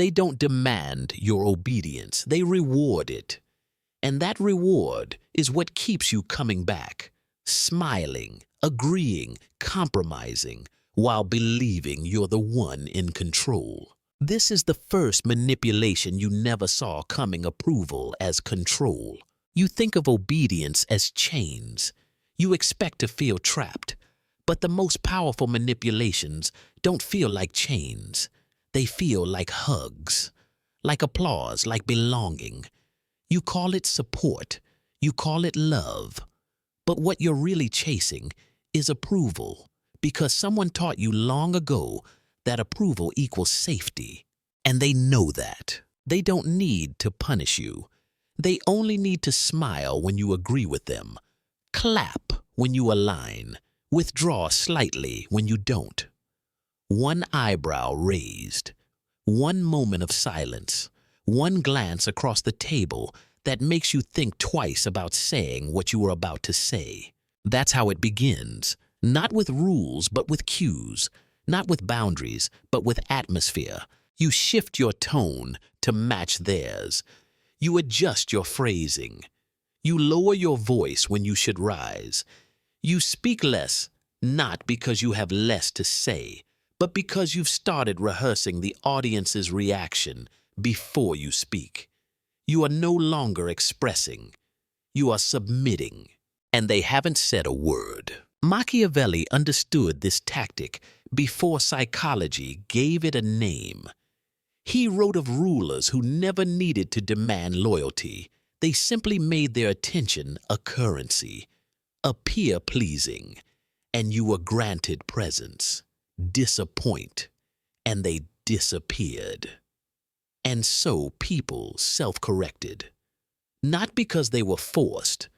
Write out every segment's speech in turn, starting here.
They don't demand your obedience, they reward it. And that reward is what keeps you coming back, smiling, agreeing, compromising, while believing you're the one in control. This is the first manipulation you never saw coming: approval as control. You think of obedience as chains. You expect to feel trapped. But the most powerful manipulations don't feel like chains. They feel like hugs, like applause, like belonging. You call it support. You call it love. But what you're really chasing is approval, because someone taught you long ago that approval equals safety. And they know that. They don't need to punish you. They only need to smile when you agree with them, clap when you align, withdraw slightly when you don't. One eyebrow raised, one moment of silence, one glance across the table that makes you think twice about saying what you were about to say. That's how it begins, not with rules but with cues, not with boundaries but with atmosphere. You shift your tone to match theirs. You adjust your phrasing. You lower your voice when you should rise. You speak less, not because you have less to say, but because you've started rehearsing the audience's reaction before you speak. You are no longer expressing. You are submitting. And they haven't said a word. Machiavelli understood this tactic before psychology gave it a name. He wrote of rulers who never needed to demand loyalty. They simply made their attention a currency, appear pleasing, and you were granted presence. Disappoint, and they disappeared. And so people self-corrected, not because they were forced,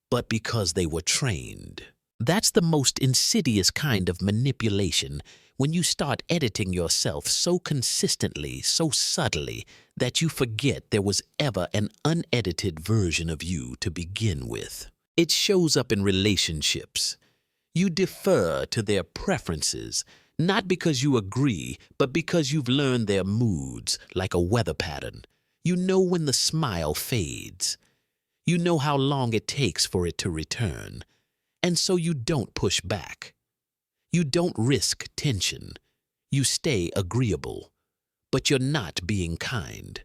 but because they were trained. That's the most insidious kind of manipulation, when you start editing yourself so consistently, so subtly, that you forget there was ever an unedited version of you to begin with. It shows up in relationships. You defer to their preferences, not because you agree, but because you've learned their moods like a weather pattern. You know when the smile fades. You know how long it takes for it to return. And so you don't push back. You don't risk tension. You stay agreeable. But you're not being kind.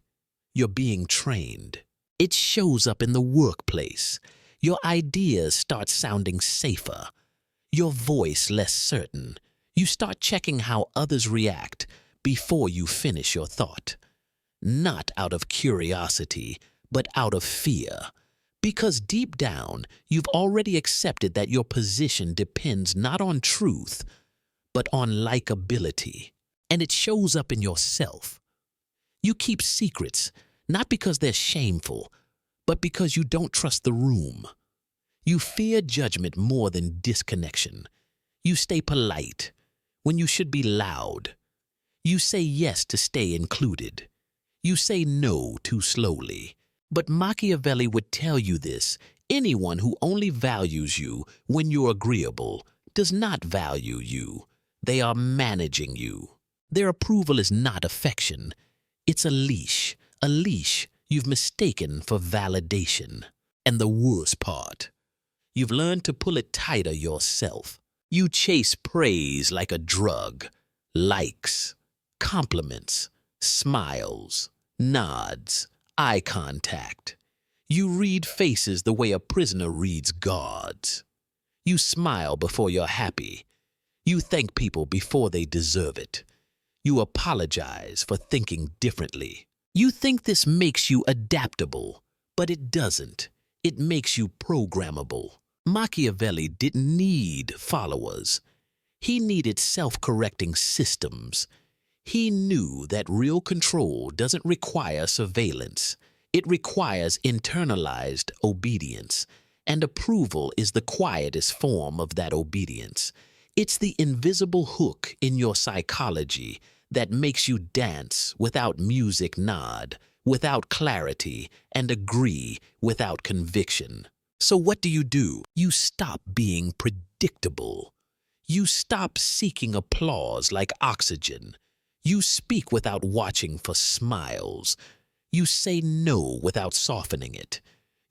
You're being trained. It shows up in the workplace. Your ideas start sounding safer. Your voice less certain. You start checking how others react before you finish your thought. Not out of curiosity, but out of fear. Because deep down, you've already accepted that your position depends not on truth, but on likability. And it shows up in yourself. You keep secrets, not because they're shameful, but because you don't trust the room. You fear judgment more than disconnection. You stay polite when you should be loud. You say yes to stay included. You say no too slowly. But Machiavelli would tell you this: anyone who only values you when you're agreeable does not value you. They are managing you. Their approval is not affection. It's a leash you've mistaken for validation. And the worst part, you've learned to pull it tighter yourself. You chase praise like a drug, likes, compliments, smiles, nods, eye contact. You read faces the way a prisoner reads guards. You smile before you're happy. You thank people before they deserve it. You apologize for thinking differently. You think this makes you adaptable, but it doesn't. It makes you programmable. Machiavelli didn't need followers. He needed self-correcting systems. He knew that real control doesn't require surveillance. It requires internalized obedience, and approval is the quietest form of that obedience. It's the invisible hook in your psychology that makes you dance without music nod, without clarity, and agree without conviction. So what do? You stop being predictable. You stop seeking applause like oxygen. You speak without watching for smiles. You say no without softening it.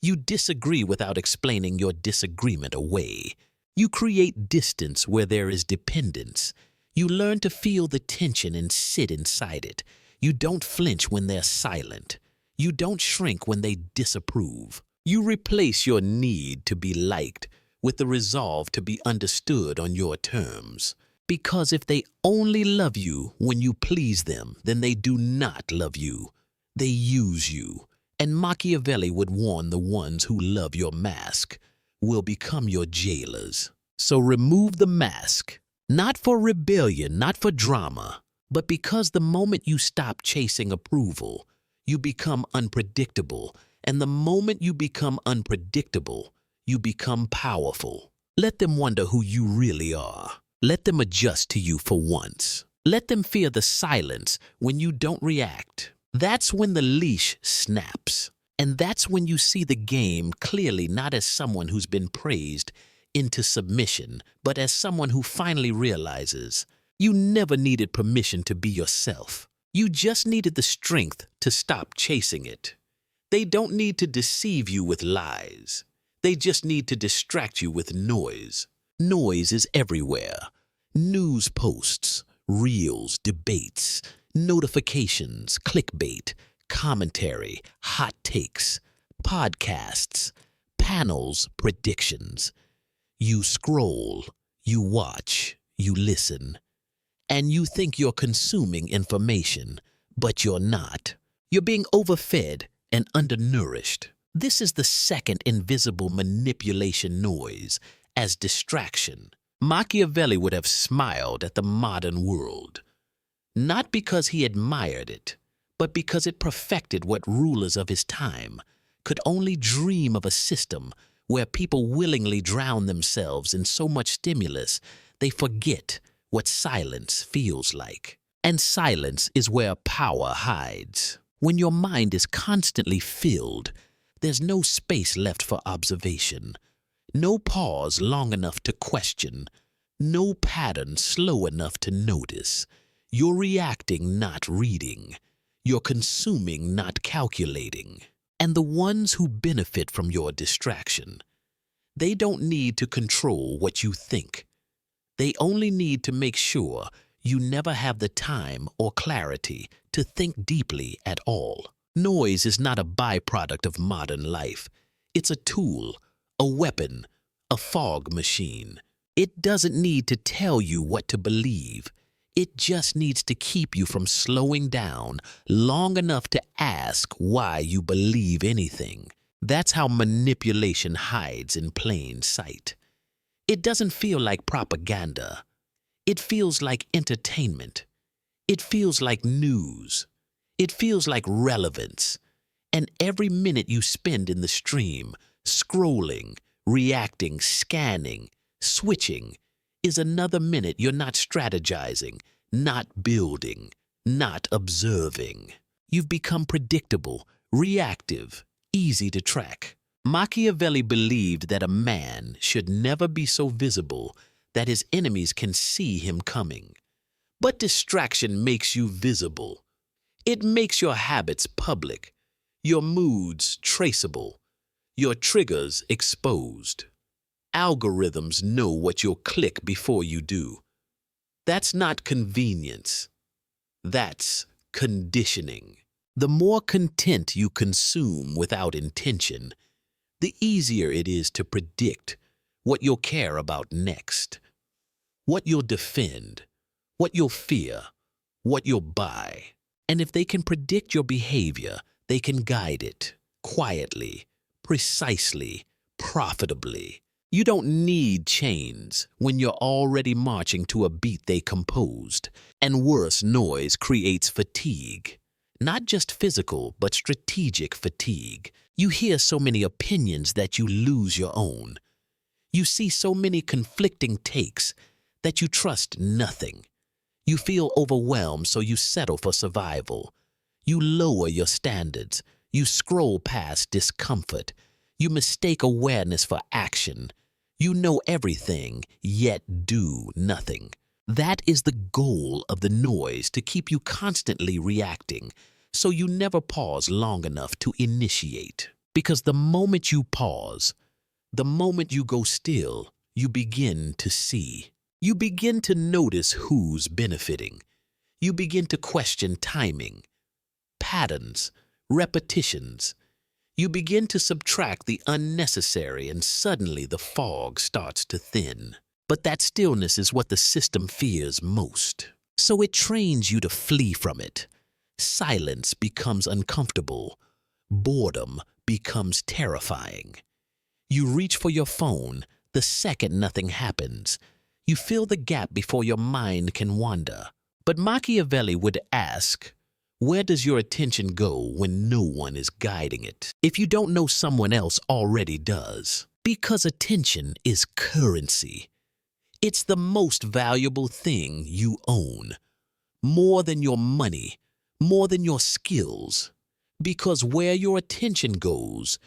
You disagree without explaining your disagreement away. You create distance where there is dependence. You learn to feel the tension and sit inside it. You don't flinch when they're silent. You don't shrink when they disapprove. You replace your need to be liked with the resolve to be understood on your terms. Because if they only love you when you please them, then they do not love you. They use you. And Machiavelli would warn the ones who love your mask will become your jailers. So remove the mask, not for rebellion, not for drama, but because the moment you stop chasing approval, you become unpredictable. And the moment you become unpredictable, you become powerful. Let them wonder who you really are. Let them adjust to you for once. Let them fear the silence when you don't react. That's when the leash snaps. And that's when you see the game clearly, not as someone who's been praised into submission, but as someone who finally realizes you never needed permission to be yourself. You just needed the strength to stop chasing it. They don't need to deceive you with lies. They just need to distract you with noise. Noise is everywhere. News posts, reels, debates, notifications, clickbait, commentary, hot takes, podcasts, panels, predictions. You scroll, you watch, you listen, and you think you're consuming information, but you're not. You're being overfed and undernourished. This is the second invisible manipulation noise, as distraction. Machiavelli would have smiled at the modern world, not because he admired it, but because it perfected what rulers of his time could only dream of: a system where people willingly drown themselves in so much stimulus they forget what silence feels like. And silence is where power hides. When your mind is constantly filled, there's no space left for observation, no pause long enough to question, no pattern slow enough to notice. You're reacting, not reading. You're consuming, not calculating. And the ones who benefit from your distraction, they don't need to control what you think. They only need to make sure you never have the time or clarity to think deeply at all. Noise is not a byproduct of modern life. It's a tool, a weapon, a fog machine. It doesn't need to tell you what to believe. It just needs to keep you from slowing down long enough to ask why you believe anything. That's how manipulation hides in plain sight. It doesn't feel like propaganda. It feels like entertainment. It feels like news. It feels like relevance. And every minute you spend in the stream, scrolling, reacting, scanning, switching, is another minute you're not strategizing, not building, not observing. You've become predictable, reactive, easy to track. Machiavelli believed that a man should never be so visible that his enemies can see him coming. But distraction makes you visible. It makes your habits public, your moods traceable, your triggers exposed. Algorithms know what you'll click before you do. That's not convenience. That's conditioning. The more content you consume without intention, the easier it is to predict what you'll care about next, what you'll defend, what you'll fear, what you'll buy. And if they can predict your behavior, they can guide it quietly, precisely, profitably. You don't need chains when you're already marching to a beat they composed. And worse, noise creates fatigue. Not just physical, but strategic fatigue. You hear so many opinions that you lose your own. You see so many conflicting takes that you trust nothing. You feel overwhelmed, so you settle for survival. You lower your standards. You scroll past discomfort. You mistake awareness for action. You know everything, yet do nothing. That is the goal of the noise, to keep you constantly reacting, so you never pause long enough to initiate. Because the moment you pause, the moment you go still, you begin to see. You begin to notice who's benefiting. You begin to question timing, patterns, repetitions. You begin to subtract the unnecessary, and suddenly the fog starts to thin. But that stillness is what the system fears most. So it trains you to flee from it. Silence becomes uncomfortable. Boredom becomes terrifying. You reach for your phone the second nothing happens. You fill the gap before your mind can wander. But Machiavelli would ask, where does your attention go when no one is guiding it? If you don't know, someone else already does. Because attention is currency. It's the most valuable thing you own. More than your money, more than your skills. Because where your attention goes,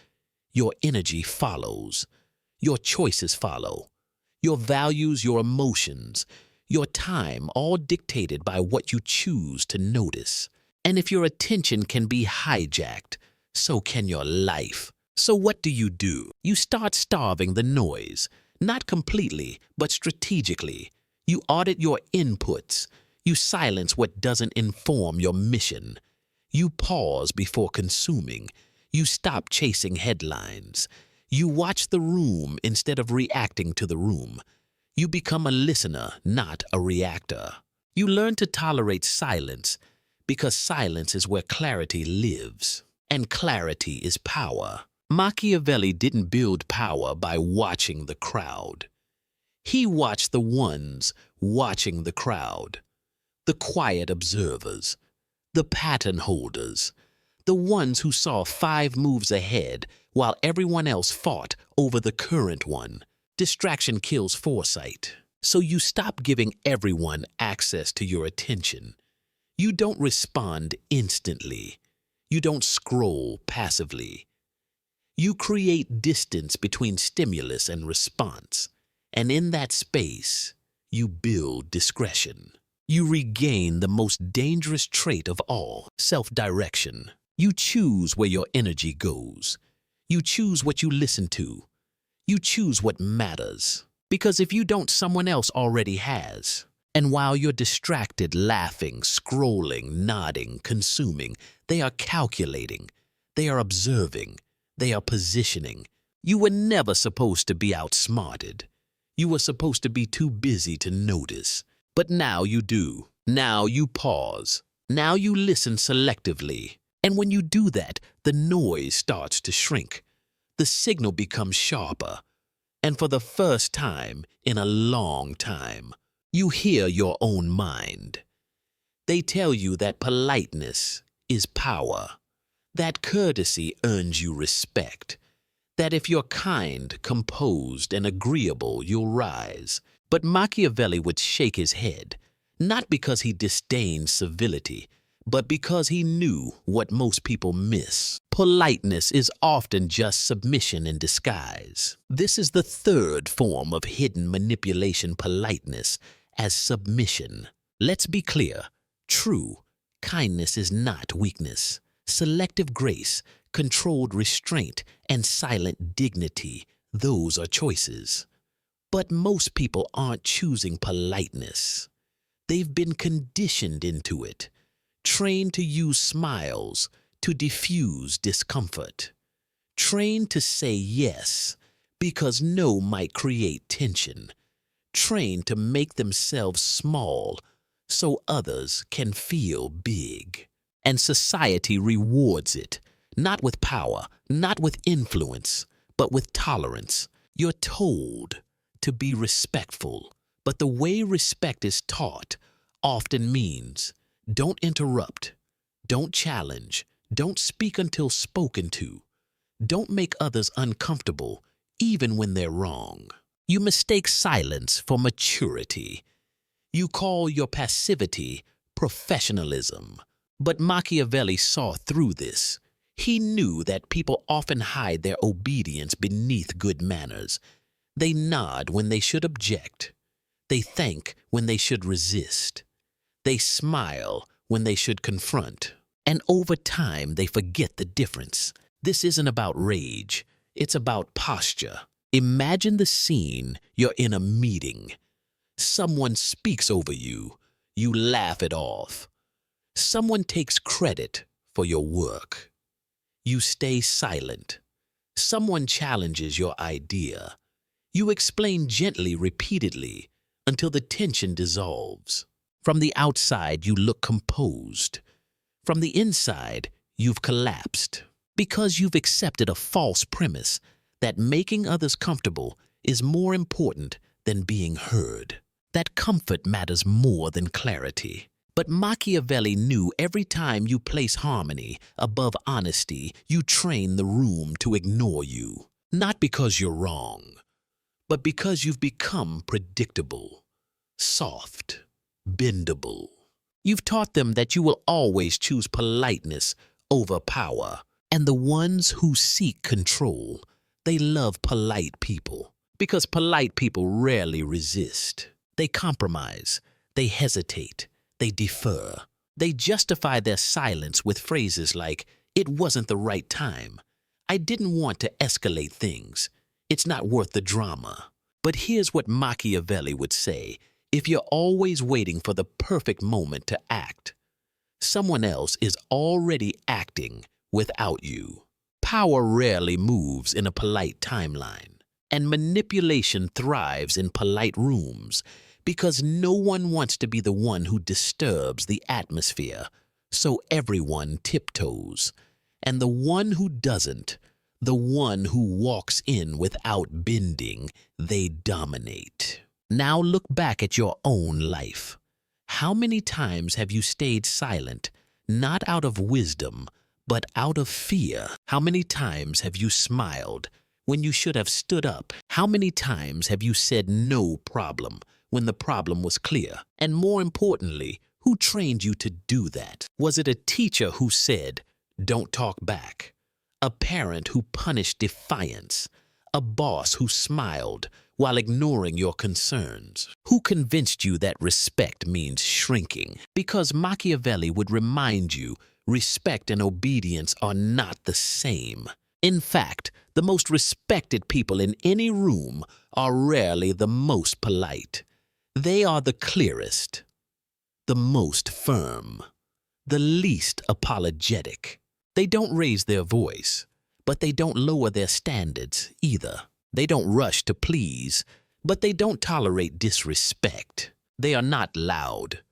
your energy follows. Your choices follow. Your values, your emotions, your time, all dictated by what you choose to notice. And if your attention can be hijacked, so can your life. So what do? You start starving the noise. Not completely, but strategically. You audit your inputs. You silence what doesn't inform your mission. You pause before consuming. You stop chasing headlines. You watch the room instead of reacting to the room. You become a listener, not a reactor. You learn to tolerate silence, because silence is where clarity lives. And clarity is power. Machiavelli didn't build power by watching the crowd. He watched the ones watching the crowd. The quiet observers, the pattern holders, the ones who saw 5 moves ahead while everyone else fought over the current one. Distraction kills foresight. So you stop giving everyone access to your attention. You don't respond instantly. You don't scroll passively. You create distance between stimulus and response. And in that space, you build discretion. You regain the most dangerous trait of all, self-direction. You choose where your energy goes. You choose what you listen to. You choose what matters. Because if you don't, someone else already has. And while you're distracted, laughing, scrolling, nodding, consuming, they are calculating. They are observing. They are positioning. You were never supposed to be outsmarted. You were supposed to be too busy to notice. But now you do. Now you pause. Now you listen selectively. And when you do that, the noise starts to shrink. The signal becomes sharper. And for the first time in a long time, you hear your own mind. They tell you that politeness is power, that courtesy earns you respect, that if you're kind, composed, and agreeable, you'll rise. But Machiavelli would shake his head, not because he disdained civility, but because he knew what most people miss. Politeness is often just submission in disguise. This is the third form of hidden manipulation: politeness as submission. Let's be clear. True kindness is not weakness. Selective grace, controlled restraint, and silent dignity, those are choices. But most people aren't choosing politeness. They've been conditioned into it, trained to use smiles to diffuse discomfort, trained to say yes because no might create tension, trained to make themselves small so others can feel big. And society rewards it, not with power, not with influence, but with tolerance. You're told to be respectful, but the way respect is taught often means don't interrupt, don't challenge, don't speak until spoken to, don't make others uncomfortable even when they're wrong. You mistake silence for maturity. You call your passivity professionalism. But Machiavelli saw through this. He knew that people often hide their obedience beneath good manners. They nod when they should object. They thank when they should resist. They smile when they should confront. And over time, they forget the difference. This isn't about rage. It's about posture. Imagine the scene. You're in a meeting. Someone speaks over you. You laugh it off. Someone takes credit for your work. You stay silent. Someone challenges your idea. You explain gently, repeatedly, until the tension dissolves. From the outside, you look composed. From the inside, you've collapsed because you've accepted a false premise that making others comfortable is more important than being heard. That comfort matters more than clarity. But Machiavelli knew every time you place harmony above honesty, you train the room to ignore you. Not because you're wrong, but because you've become predictable, soft, bendable. You've taught them that you will always choose politeness over power. And the ones who seek control, they love polite people. Because polite people rarely resist. They compromise. They hesitate. They defer. They justify their silence with phrases like, "It wasn't the right time. I didn't want to escalate things. It's not worth the drama." But here's what Machiavelli would say: if you're always waiting for the perfect moment to act, someone else is already acting without you. Power rarely moves in a polite timeline, and manipulation thrives in polite rooms because no one wants to be the one who disturbs the atmosphere, so everyone tiptoes. And the one who doesn't, the one who walks in without bending, they dominate. Now look back at your own life. How many times have you stayed silent, not out of wisdom, but out of fear? How many times have you smiled when you should have stood up? How many times have you said no problem when the problem was clear? And more importantly, who trained you to do that? Was it a teacher who said, "Don't talk back"? A parent who punished defiance? A boss who smiled while ignoring your concerns? Who convinced you that respect means shrinking? Because Machiavelli would remind you respect and obedience are not the same. In fact, the most respected people in any room are rarely the most polite. They are the clearest, the most firm, the least apologetic. They don't raise their voice, but they don't lower their standards either. They don't rush to please, but they don't tolerate disrespect. They are not loud,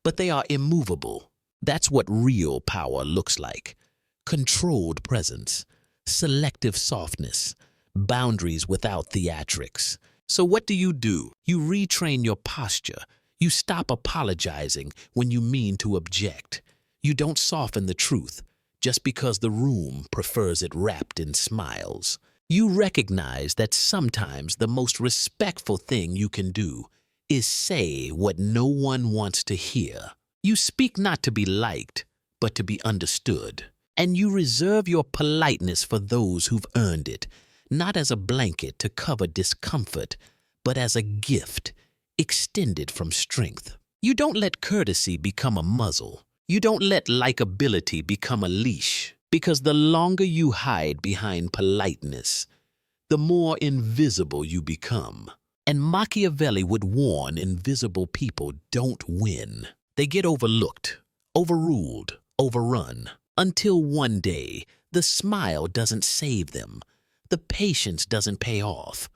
but they are immovable. That's what real power looks like. Controlled presence, selective softness, boundaries without theatrics. So what do? You retrain your posture. You stop apologizing when you mean to object. You don't soften the truth just because the room prefers it wrapped in smiles. You recognize that sometimes the most respectful thing you can do is say what no one wants to hear. You speak not to be liked, but to be understood. And you reserve your politeness for those who've earned it, not as a blanket to cover discomfort, but as a gift extended from strength. You don't let courtesy become a muzzle. You don't let likability become a leash, because the longer you hide behind politeness, the more invisible you become. And Machiavelli would warn invisible people don't win. They get overlooked, overruled, overrun, until one day the smile doesn't save them, the patience doesn't pay off,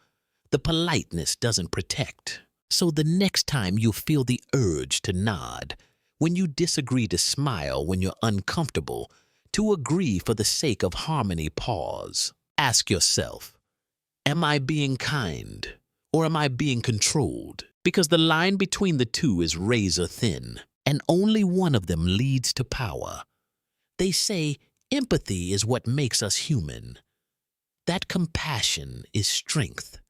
the politeness doesn't protect. So the next time you feel the urge to nod, when you disagree to smile when you're uncomfortable, to agree for the sake of harmony, pause. Ask yourself, am I being kind or am I being controlled? Because the line between the two is razor thin, and only one of them leads to power. They say empathy is what makes us human. That compassion is strength.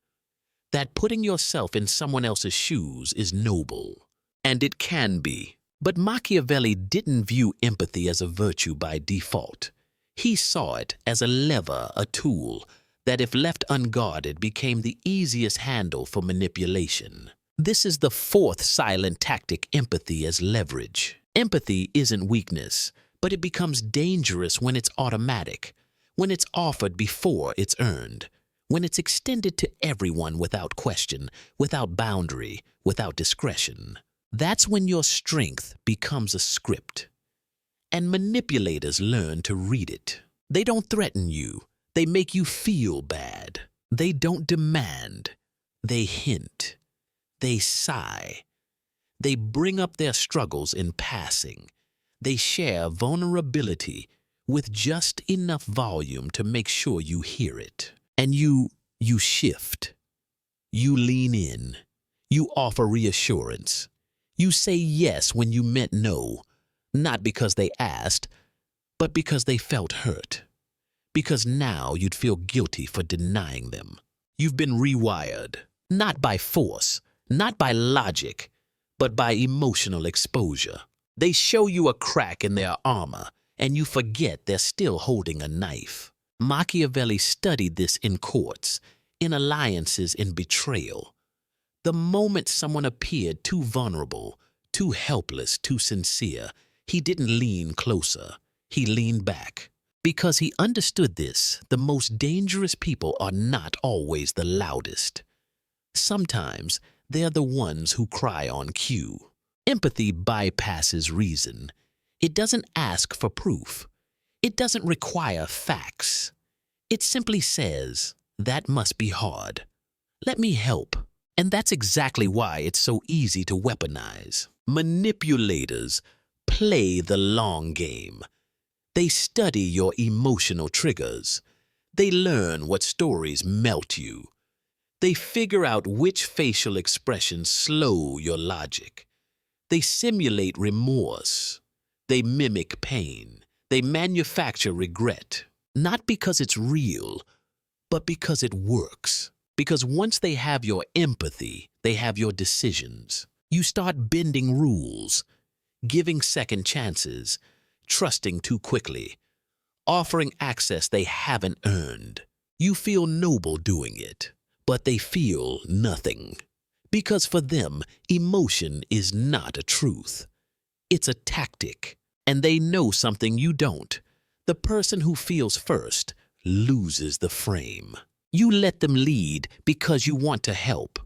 That putting yourself in someone else's shoes is noble. And it can be. But Machiavelli didn't view empathy as a virtue by default. He saw it as a lever, a tool, that if left unguarded became the easiest handle for manipulation. This is the fourth silent tactic: empathy as leverage. Empathy isn't weakness, but it becomes dangerous when it's automatic, when it's offered before it's earned, when it's extended to everyone without question, without boundary, without discretion. That's when your strength becomes a script. And manipulators learn to read it. They don't threaten you. They make you feel bad. They don't demand. They hint. They sigh. They bring up their struggles in passing. They share vulnerability with just enough volume to make sure you hear it. And you shift. You lean in. You offer reassurance. You say yes when you meant no, not because they asked, but because they felt hurt. Because now you'd feel guilty for denying them. You've been rewired, not by force, not by logic, but by emotional exposure. They show you a crack in their armor, and you forget they're still holding a knife. Machiavelli studied this in courts, in alliances, in betrayal. The moment someone appeared too vulnerable, too helpless, too sincere, he didn't lean closer. He leaned back. Because he understood this, the most dangerous people are not always the loudest. Sometimes they're the ones who cry on cue. Empathy bypasses reason. It doesn't ask for proof. It doesn't require facts. It simply says, "That must be hard. Let me help." And that's exactly why it's so easy to weaponize. Manipulators play the long game. They study your emotional triggers. They learn what stories melt you. They figure out which facial expressions slow your logic. They simulate remorse. They mimic pain. They manufacture regret. Not because it's real, but because it works. Because once they have your empathy, they have your decisions. You start bending rules, giving second chances, trusting too quickly, offering access they haven't earned. You feel noble doing it, but they feel nothing. Because for them, emotion is not a truth. It's a tactic, and they know something you don't. The person who feels first loses the frame. You let them lead because you want to help.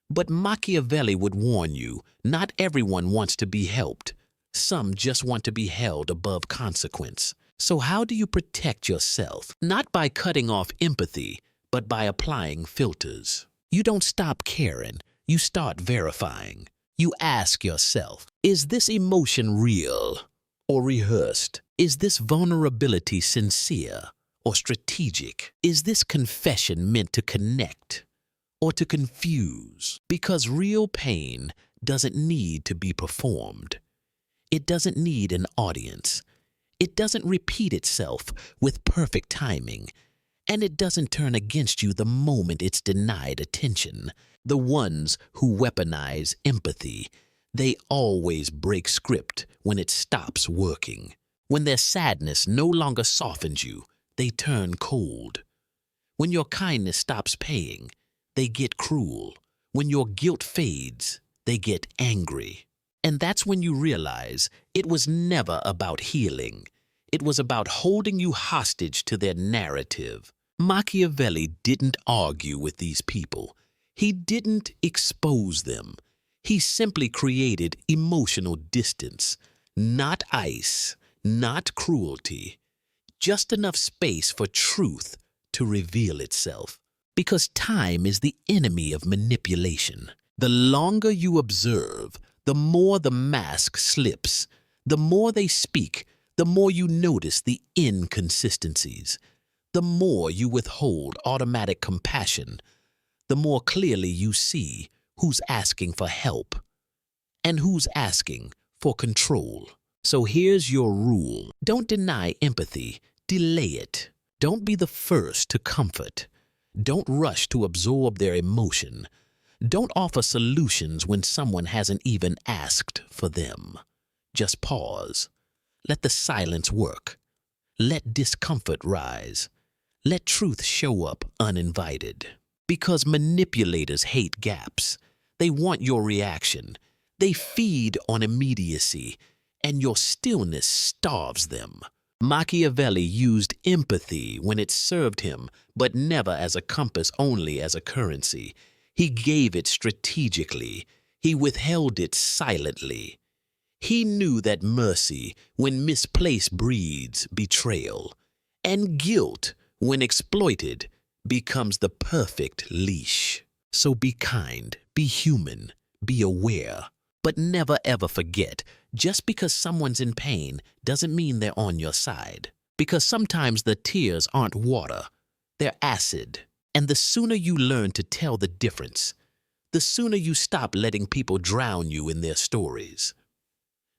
But Machiavelli would warn you, not everyone wants to be helped. Some just want to be held above consequence. So how do you protect yourself? Not by cutting off empathy, but by applying filters. You don't stop caring. You start verifying. You ask yourself, is this emotion real or rehearsed? Is this vulnerability sincere or strategic? Is this confession meant to connect or to confuse? Because real pain doesn't need to be performed. It doesn't need an audience. It doesn't repeat itself with perfect timing. And it doesn't turn against you the moment it's denied attention. The ones who weaponize empathy, they always break script when it stops working. When their sadness no longer softens you, they turn cold. When your kindness stops paying, they get cruel. When your guilt fades, they get angry. And that's when you realize it was never about healing. It was about holding you hostage to their narrative. Machiavelli didn't argue with these people. He didn't expose them. He simply created emotional distance, not ice, not cruelty, just enough space for truth to reveal itself. Because time is the enemy of manipulation. The longer you observe, the more the mask slips. The more they speak, the more you notice the inconsistencies. The more you withhold automatic compassion, the more clearly you see who's asking for help and who's asking for control. So here's your rule. Don't deny empathy. Delay it. Don't be the first to comfort. Don't rush to absorb their emotion. Don't offer solutions when someone hasn't even asked for them. Just pause. Let the silence work. Let discomfort rise. Let truth show up uninvited. Because manipulators hate gaps. They want your reaction. They feed on immediacy, and your stillness starves them. Machiavelli used empathy when it served him, but never as a compass, only as a currency. He gave it strategically. He withheld it silently. He knew that mercy, when misplaced, breeds betrayal, and guilt, when exploited, becomes the perfect leash. So be kind, be human, be aware, but never ever forget, just because someone's in pain doesn't mean they're on your side. Because sometimes the tears aren't water, they're acid. And the sooner you learn to tell the difference, the sooner you stop letting people drown you in their stories.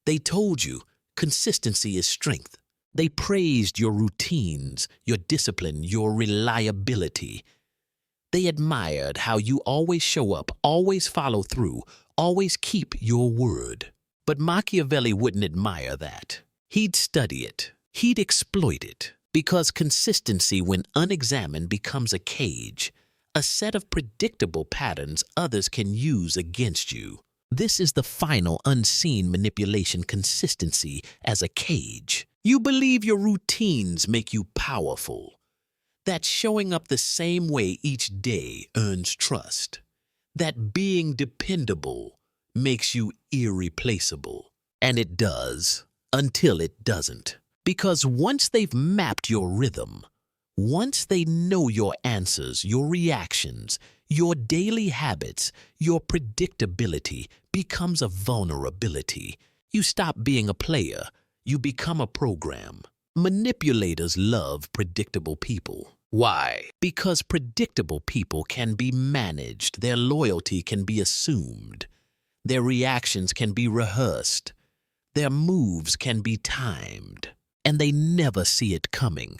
They told you consistency is strength. They praised your routines, your discipline, your reliability. They admired how you always show up, always follow through, always keep your word. But Machiavelli wouldn't admire that. He'd study it. He'd exploit it. Because consistency, when unexamined, becomes a cage, a set of predictable patterns others can use against you. This is the final unseen manipulation: consistency as a cage. You believe your routines make you powerful, that showing up the same way each day earns trust, that being dependable makes you irreplaceable. And it does, until it doesn't. Because once they've mapped your rhythm, once they know your answers, your reactions, your daily habits, your predictability becomes a vulnerability. You stop being a player, you become a program. Manipulators love predictable people. Why? Because predictable people can be managed, their loyalty can be assumed, their reactions can be rehearsed, their moves can be timed, and they never see it coming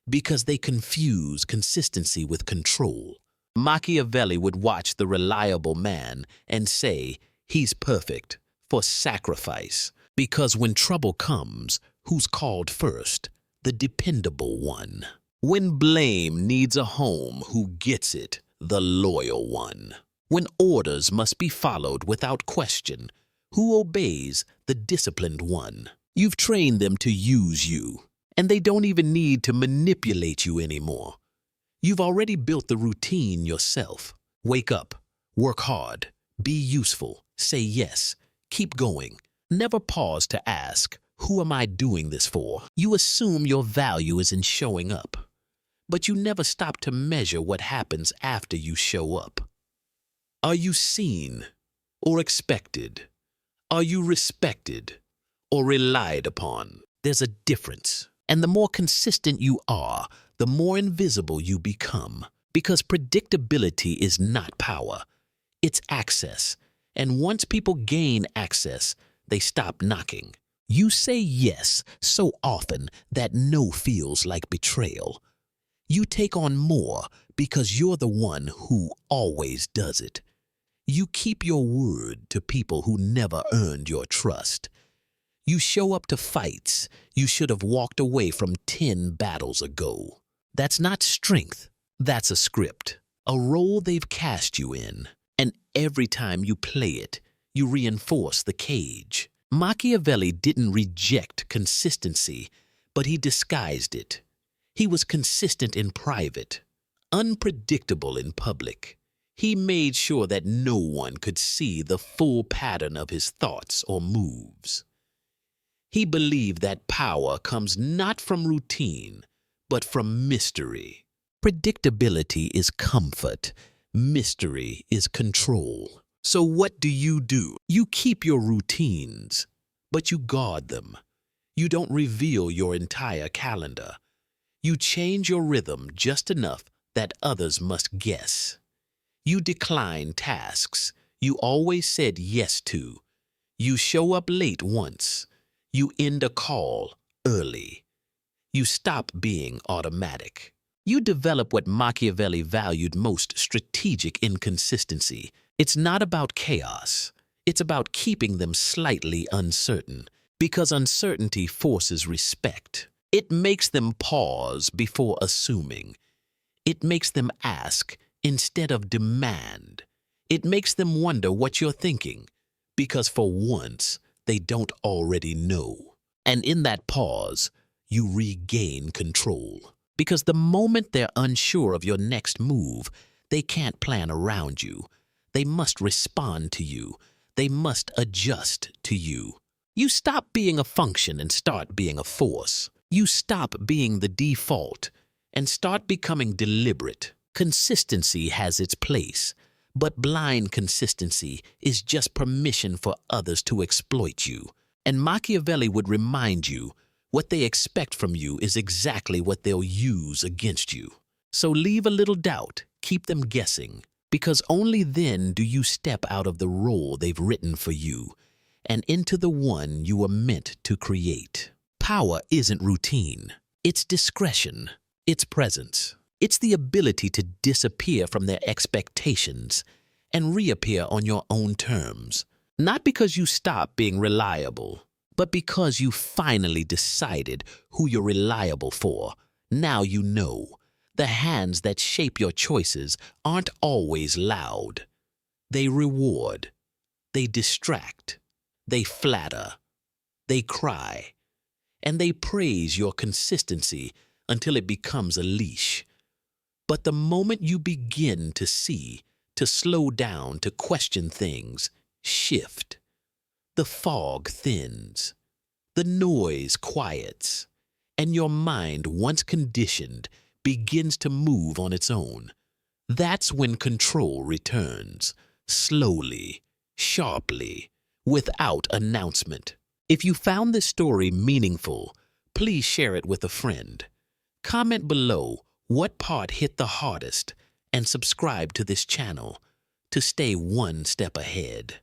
because they confuse consistency with control. Machiavelli would watch the reliable man and say he's perfect for sacrifice, because when trouble comes, who's called first? The dependable one. When blame needs a home, who gets it? The loyal one. When orders must be followed without question, who obeys? The disciplined one. You've trained them to use you, and they don't even need to manipulate you anymore. You've already built the routine yourself. Wake up, work hard, be useful, say yes, keep going. Never pause to ask, who am I doing this for? You assume your value is in showing up, but you never stop to measure what happens after you show up. Are you seen or expected? Are you respected or relied upon? There's a difference. And the more consistent you are, the more invisible you become. Because predictability is not power, it's access. And once people gain access, they stop knocking. You say yes so often that no feels like betrayal. You take on more because you're the one who always does it. You keep your word to people who never earned your trust. You show up to fights you should have walked away from 10 battles ago. That's not strength, that's a script, a role they've cast you in. And every time you play it, you reinforce the cage. Machiavelli didn't reject consistency, but he disguised it. He was consistent in private, unpredictable in public. He made sure that no one could see the full pattern of his thoughts or moves. He believed that power comes not from routine, but from mystery. Predictability is comfort. Mystery is control. So what do? You keep your routines, but you guard them. You don't reveal your entire calendar. You change your rhythm just enough that others must guess. You decline tasks you always said yes to. You show up late once. You end a call early. You stop being automatic. You develop what Machiavelli valued most: strategic inconsistency. It's not about chaos. It's about keeping them slightly uncertain, because uncertainty forces respect. It makes them pause before assuming. It makes them ask instead of demand. It makes them wonder what you're thinking, because for once, they don't already know. And in that pause, you regain control. Because the moment they're unsure of your next move, they can't plan around you. They must respond to you. They must adjust to you. You stop being a function and start being a force. You stop being the default and start becoming deliberate. Consistency has its place, but blind consistency is just permission for others to exploit you. And Machiavelli would remind you, what they expect from you is exactly what they'll use against you. So leave a little doubt, keep them guessing, because only then do you step out of the role they've written for you and into the one you were meant to create. Power isn't routine. It's discretion. It's presence. It's the ability to disappear from their expectations and reappear on your own terms. Not because you stop being reliable, but because you finally decided who you're reliable for. Now you know. The hands that shape your choices aren't always loud. They reward. They distract. They flatter. They cry. And they praise your consistency until it becomes a leash. But the moment you begin to see, to slow down, to question things, shift, the fog thins, the noise quiets, and your mind, once conditioned, begins to move on its own. That's when control returns, slowly, sharply, without announcement. If you found this story meaningful, please share it with a friend. Comment below what part hit the hardest and subscribe to this channel to stay one step ahead.